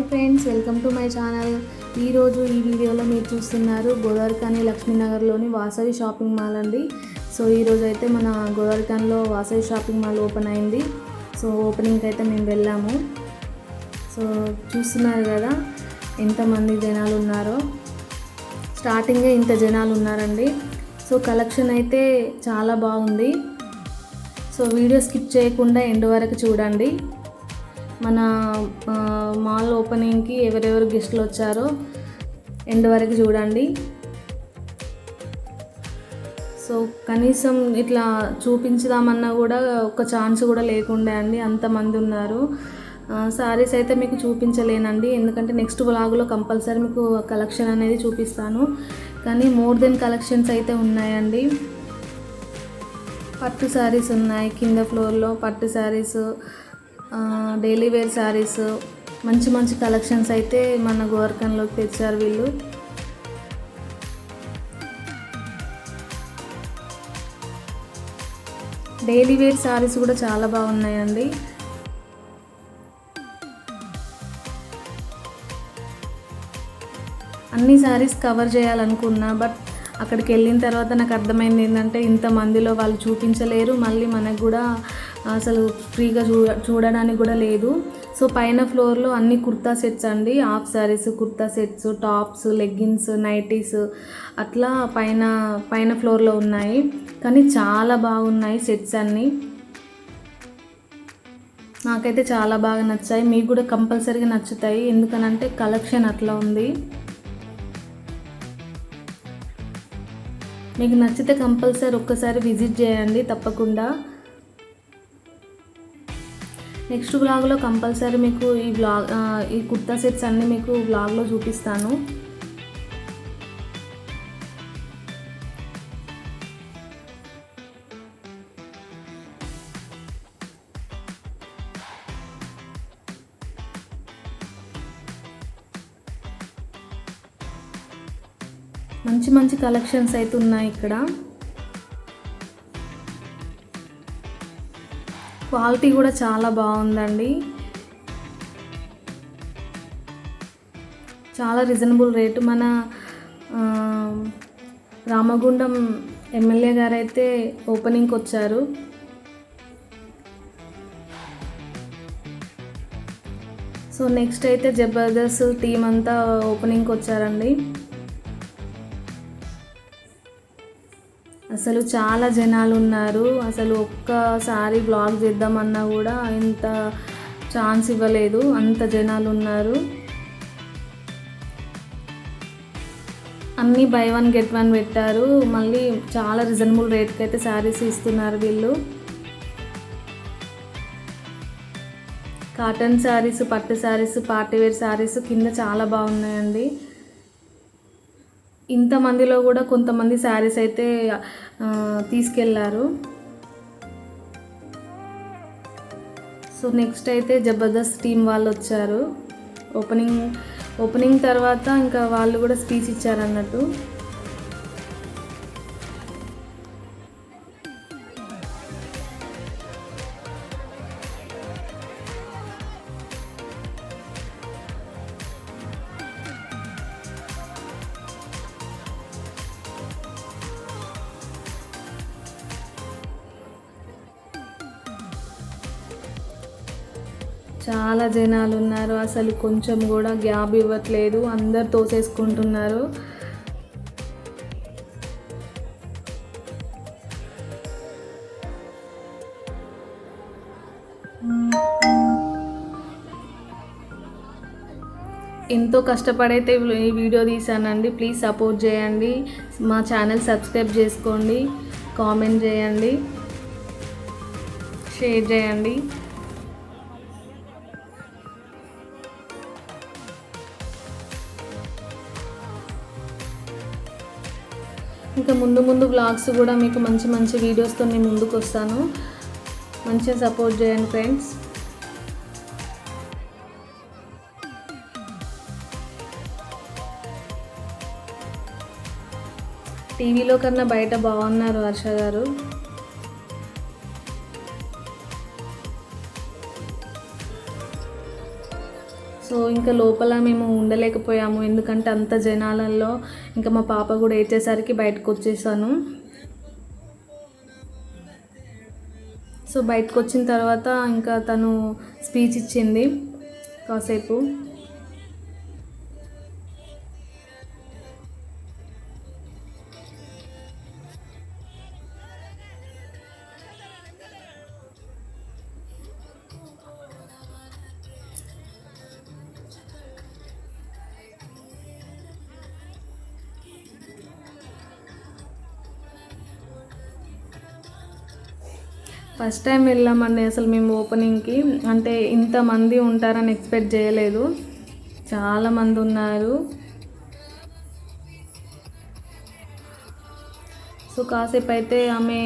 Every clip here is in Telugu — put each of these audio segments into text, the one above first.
Friends, welcome to my channel. ఈరోజు ఈ వీడియోలో మీరు చూస్తున్నారు గోదావరిఖని లక్ష్మీనగర్లోని వాసవి షాపింగ్ మాల్ అండి. సో ఈరోజు అయితే మన గోదావరిఖనిలో వాసవి షాపింగ్ మాల్ ఓపెన్ అయింది. సో ఓపెనింగ్కి అయితే మేము వెళ్ళాము. సో చూస్తున్నారు కదా ఎంతమంది జనాలు ఉన్నారో. స్టార్టింగే ఇంత జనాలు ఉన్నారండి. సో కలెక్షన్ అయితే చాలా బాగుంది. సో వీడియో స్కిప్ చేయకుండా ఎండ్ వరకు చూడండి. మన మాల్ ఓపెనింగ్కి ఎవరెవరు గెస్టులు వచ్చారో ఎండ్ వరకు చూడండి. సో కనీసం ఇట్లా చూపించుదామన్నా కూడా ఒక ఛాన్స్ కూడా లేకుండే అండి, అంతమంది ఉన్నారు. సారీస్ అయితే మీకు చూపించలేనండి, ఎందుకంటే నెక్స్ట్ వ్లాగ్లో కంపల్సరీ మీకు కలెక్షన్ అనేది చూపిస్తాను. కానీ మోర్ దెన్ కలెక్షన్స్ అయితే ఉన్నాయండి. పట్టు శారీస్ ఉన్నాయి, కింద ఫ్లోర్లో పట్టు శారీస్, డైలీ వేర్ శారీస్, మంచి మంచి కలెక్షన్స్ అయితే మన గోదావరిఖనిలోకి తెచ్చారు వీళ్ళు. డైలీ వేర్ శారీస్ కూడా చాలా బాగున్నాయండి. అన్ని శారీస్ కవర్ చేయాలనుకున్నా, బట్ అక్కడికి వెళ్ళిన తర్వాత నాకు అర్థమైంది ఏంటంటే ఇంతమందిలో వాళ్ళు చూపించలేరు, మళ్ళీ మనకు కూడా అసలు ఫ్రీగా చూడడానికి కూడా లేదు. సో పైన ఫ్లోర్లో అన్ని కుర్తా సెట్స్ అండి, half saris, kurta sets, tops, leggings, nighties అట్లా పైన ఫ్లోర్లో ఉన్నాయి. కానీ చాలా బాగున్నాయి సెట్స్ అన్నీ. నాకైతే చాలా బాగా నచ్చాయి, మీకు కూడా కంపల్సరీగా నచ్చుతాయి, ఎందుకనంటే కలెక్షన్ అట్లా ఉంది. మీకు నచ్చితే కంపల్సరీ ఒక్కసారి విజిట్ చేయండి తప్పకుండా. నెక్స్ట్ వ్లాగ్లో కంపల్సరీ మీకు ఈ కుర్తా సెట్స్ అన్నీ మీకు వ్లాగ్లో చూపిస్తాను. మంచి మంచి కలెక్షన్స్ అయితే ఉన్నాయి ఇక్కడ. క్వాలిటీ కూడా చాలా బాగుందండి, చాలా రీజనబుల్ రేటు. మన రామగుండం ఎమ్మెల్యే గారు అయితే ఓపెనింగ్కి వచ్చారు. సో నెక్స్ట్ అయితే జబర్దస్త్ టీం అంతా ఓపెనింగ్కి వచ్చారండి. అసలు చాలా జనాలు ఉన్నారు. అసలు ఒక్కసారి బ్లాగ్ చేద్దామన్నా కూడా ఇంత ఛాన్స్ ఇవ్వలేదు, అంత జనాలు ఉన్నారు. అన్నీ బై వన్ గెట్ వన్ పెట్టారు. మళ్ళీ చాలా రీజనబుల్ రేట్కి అయితే శారీస్ ఇస్తున్నారు వీళ్ళు. కాటన్ శారీస్, పట్టు శారీస్, పార్టీవేర్ శారీస్ కింద చాలా బాగున్నాయండి. ఇంతమందిలో కూడా కొంతమంది శారీస్ అయితే తీసుకెళ్లారు. సో నెక్స్ట్ అయితే జబర్దస్త్ టీం వాళ్ళు వచ్చారు. ఓపెనింగ్ తర్వాత ఇంకా వాళ్ళు కూడా స్పీచ్ ఇచ్చారన్నట్టు. చాలా జనాలు ఉన్నారు, అసలు కొంచెం కూడా గ్యాప్ ఇవ్వట్లేదు, అందరు తోసేసుకుంటున్నారు. ఎంతో కష్టపడైతే ఈ వీడియో తీసానండి. ప్లీజ్ సపోర్ట్ చేయండి, మా ఛానల్ సబ్స్క్రైబ్ చేసుకోండి, కామెంట్ చేయండి, షేర్ చేయండి. ఇంకా ముందు వ్లాగ్స్ కూడా మీకు మంచి మంచి వీడియోస్తో నేను ముందుకు వస్తాను. మంచిగా సపోర్ట్ చేయండి ఫ్రెండ్స్. టీవీలో కన్నా బయట బాగున్నారు వర్ష గారు. సో ఇంకా లోపల మేము ఉండలేకపోయాము, ఎందుకంటే అంత జనాలలో ఇంకా మా పాప కూడా ఏడ్చేసరికి బయటకు వచ్చేసాను. సో బయటకు వచ్చిన తర్వాత ఇంకా తను స్పీచ్ ఇచ్చింది కాసేపు. ఫస్ట్ టైం వెళ్ళామండి అసలు మేము ఓపెనింగ్కి. అంటే ఇంతమంది ఉంటారని ఎక్స్పెక్ట్ చేయలేదు, చాలామంది ఉన్నారు. సో కాసేపు అయితే ఆమె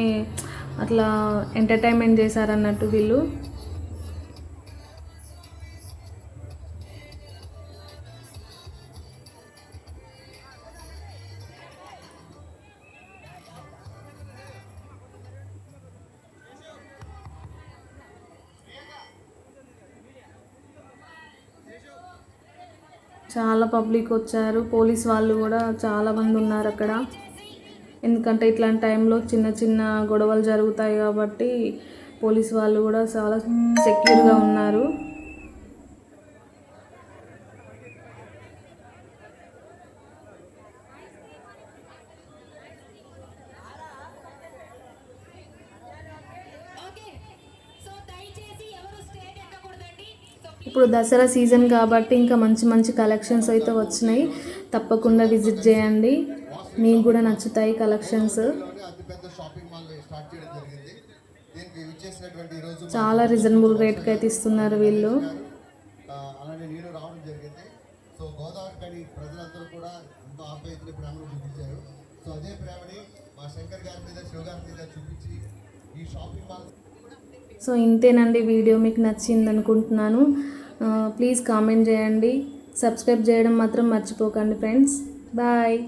అట్లా ఎంటర్టైన్మెంట్ చేశారన్నట్టు వీళ్ళు. చాలా పబ్లిక్ వచ్చారు, పోలీస్ వాళ్ళు కూడా చాలామంది ఉన్నారు అక్కడ. ఎందుకంటే ఇట్లాంటి టైంలో చిన్న చిన్న గొడవలు జరుగుతాయి కాబట్టి పోలీస్ వాళ్ళు కూడా చాలా సెక్యూర్గా ఉన్నారు. ఇప్పుడు దసరా సీజన్ కాబట్టి ఇంకా మంచి మంచి కలెక్షన్స్ అయితే వచ్చినాయి, తప్పకుండా విజిట్ చేయండి, మీకు కూడా నచ్చుతాయి కలెక్షన్స్. చాలా రీజనబుల్ రేట్కి అయితే ఇస్తున్నారు వీళ్ళు. అలానే నేను రావడం జరిగింది. సో గోదావరి కని ప్రజలందరూ కూడా ఎంతో ఆప్యాయతని ప్రేమను చూపించారు. సో అదే ప్రేమని మా శంకర్ గారి మీద శివ గారి మీద చూపించి ఈ షాపింగ్ మాల్. సో ఇంతేనండి వీడియో, మీకు నచ్చింది అనుకుంటున్నాను. ప్లీజ్ కామెంట్ చేయండి, సబ్స్క్రైబ్ చేయడం మాత్రం మర్చిపోకండి ఫ్రెండ్స్. బాయ్.